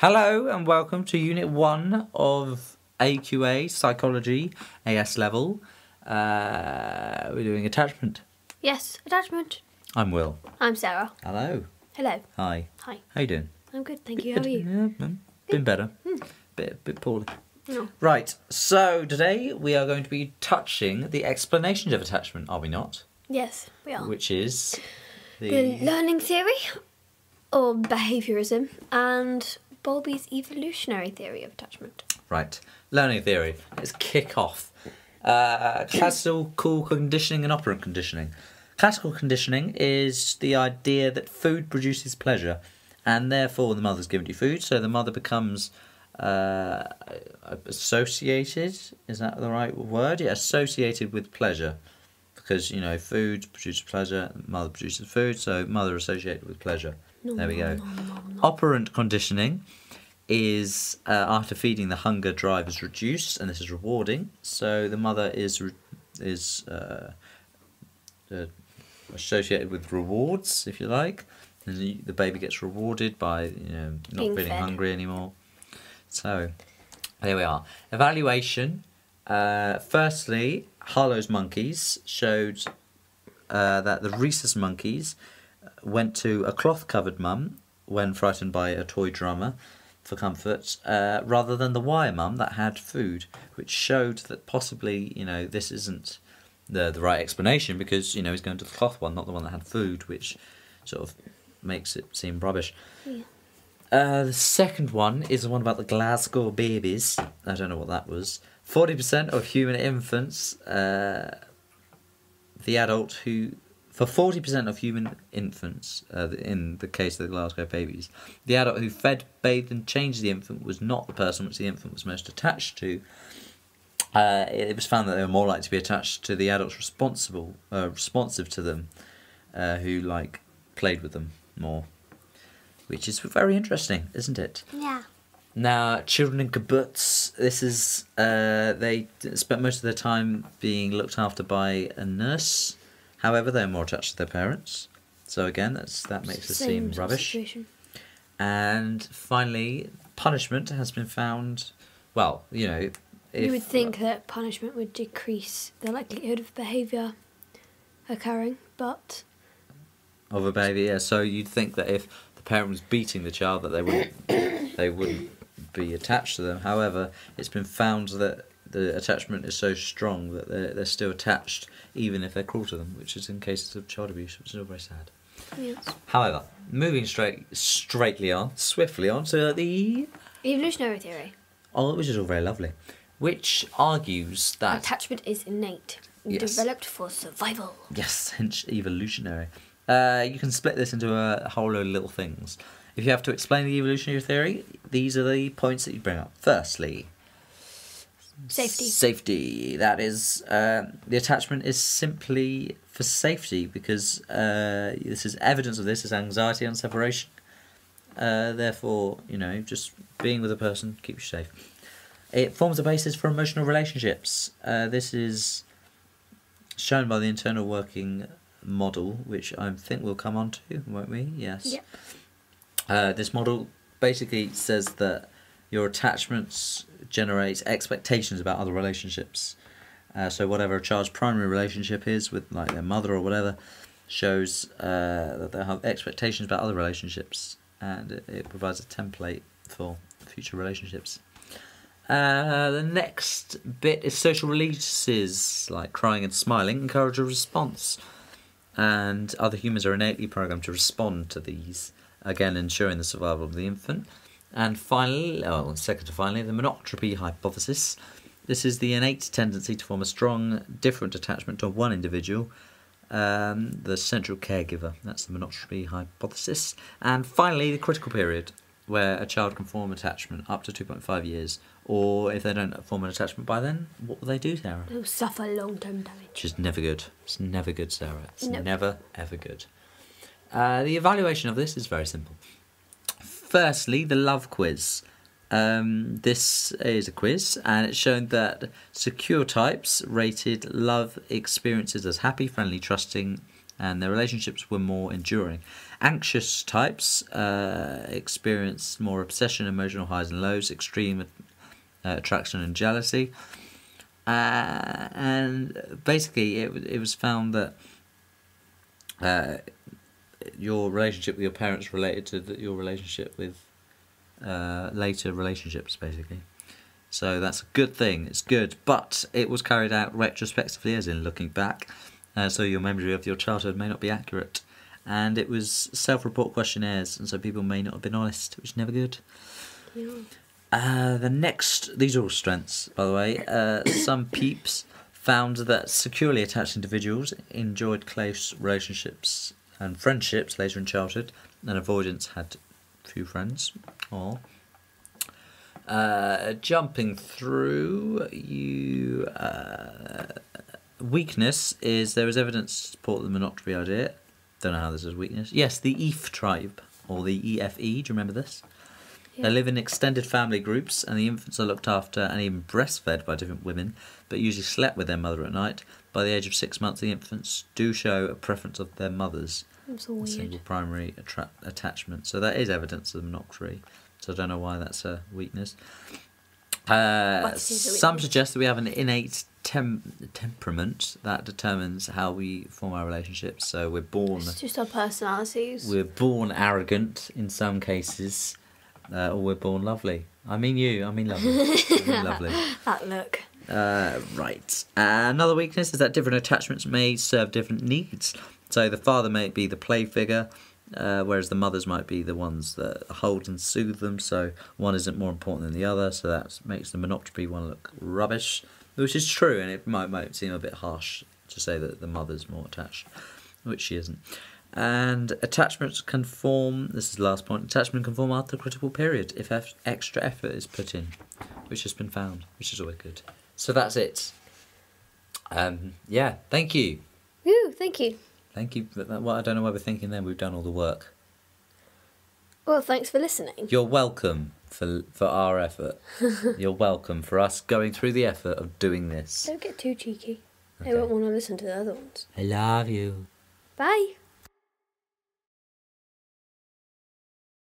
Hello and welcome to Unit 1 of AQA, Psychology, AS level. We're doing Attachment. Yes, Attachment. I'm Will. I'm Sarah. Hello. Hello. Hi. Hi. How you doing? I'm good, thank you. How are you? Yeah, been better. Bit poorly. No. Right, so today we are going to be touching the explanations of attachment, are we not? Yes, we are. Which is The learning theory, or behaviourism, and Bowlby's evolutionary theory of attachment. Right, learning theory. Let's kick off. Classical conditioning and operant conditioning. Classical conditioning is the idea that food produces pleasure, and therefore the mother's given you food, so the mother becomes associated. Is that the right word? Yeah, associated with pleasure, because food produces pleasure, mother produces food, so mother associated with pleasure. There we go. Operant conditioning is after feeding, the hunger drive is reduced, and this is rewarding. So the mother is associated with rewards, if you like, and the baby gets rewarded by not feeling hungry anymore. So there we are. Evaluation. Firstly, Harlow's monkeys showed that the rhesus monkeys went to a cloth-covered mum when frightened by a toy drummer for comfort, rather than the wire mum that had food, which showed that possibly this isn't the right explanation, because he's going to the cloth one, not the one that had food, which sort of makes it seem rubbish. Yeah. The second one is the one about the Glasgow Babies. I don't know what that was. 40% of human infants, for 40% of human infants, in the case of the Glasgow Babies, the adult who fed, bathed and changed the infant was not the person which the infant was most attached to. It was found that they were more likely to be attached to the adults responsive to them, who played with them more, which is very interesting, isn't it? Yeah. Now, children in kibbutz, this is they spent most of their time being looked after by a nurse. However, they're more attached to their parents. So again, that makes it seem rubbish. Situation. And finally, punishment has been found. Well, you would think that punishment would decrease the likelihood of behaviour occurring, but of a baby, yeah. So you'd think that if the parent was beating the child, that they wouldn't be attached to them. However, it's been found that the attachment is so strong that they're still attached, even if they're cruel to them, which is in cases of child abuse, which is all very sad. Yes. However, moving swiftly on to the Evolutionary theory. Which is all very lovely, which argues that Attachment is innate, developed for survival. Yes, hence evolutionary. You can split this into a whole load of little things. If you have to explain the evolutionary theory, these are the points that you bring up. Firstly, safety. That is, the attachment is simply for safety, because this is evidence of this is anxiety and separation. Therefore, just being with a person keeps you safe. It forms a basis for emotional relationships. This is shown by the internal working model, which I think we'll come on to, won't we? Yes. Yep. This model basically says that your attachments generate expectations about other relationships. So whatever a child's primary relationship is with their mother or whatever, shows that they have expectations about other relationships, and it provides a template for future relationships. The next bit is social releases, like crying and smiling, encourage a response. And other humans are innately programmed to respond to these, again ensuring the survival of the infant. And finally, second to finally, the monotropy hypothesis. This is the innate tendency to form a strong, different attachment to one individual, the central caregiver. That's the monotropy hypothesis. And finally, the critical period, where a child can form attachment up to 2.5 years. Or if they don't form an attachment by then, what will they do, Sarah? They'll suffer long-term damage. Which is never good. It's never good, Sarah. It's Nope. never, ever good. The evaluation of this is very simple. Firstly, the love quiz. This is a quiz, and it's shown that secure types rated love experiences as happy, friendly, trusting, and their relationships were more enduring. Anxious types experienced more obsession, emotional highs and lows, extreme attraction and jealousy. And basically, it was found that your relationship with your parents related to your relationship with later relationships, basically. So that's a good thing. It's good, but it was carried out retrospectively, as in looking back. So your memory of your childhood may not be accurate, and it was self-report questionnaires, and so people may not have been honest, which is never good. Yeah. The next, these are all strengths, by the way. Some peeps found that securely attached individuals enjoyed close relationships and friendships later in childhood, and avoidance had few friends. Jumping through, weakness is there is evidence to support the monoctomy idea. Don't know how this is weakness. Yes, the EFE tribe, or the EFE. Do you remember this? Yeah. They live in extended family groups, and the infants are looked after and even breastfed by different women, but usually slept with their mother at night. By the age of 6 months, the infants do show a preference of their mothers. That's weird. Single primary attachment. So that is evidence of monoctomy. So I don't know why that's a weakness. Some suggest that we have an innate temperament that determines how we form our relationships. So we're born... It's just our personalities. We're born arrogant in some cases, or we're born lovely. I mean lovely. Lovely. That look. Right. Another weakness is that different attachments may serve different needs. So the father may be the play figure, whereas the mothers might be the ones that hold and soothe them. So one isn't more important than the other. So that makes the monoctomy one look rubbish, which is true, and it might seem a bit harsh to say that the mother's more attached, which she isn't. And attachments can form, this is the last point, attachment can form after the critical period if extra effort is put in, which has been found, which is always good. So that's it. Yeah, thank you. Woo, thank you. Thank you. Well, I don't know why we're thinking then. We've done all the work. Well, thanks for listening. You're welcome for our effort. You're welcome for us going through the effort of doing this. Don't get too cheeky. Okay. They won't want to listen to the other ones. I love you. Bye.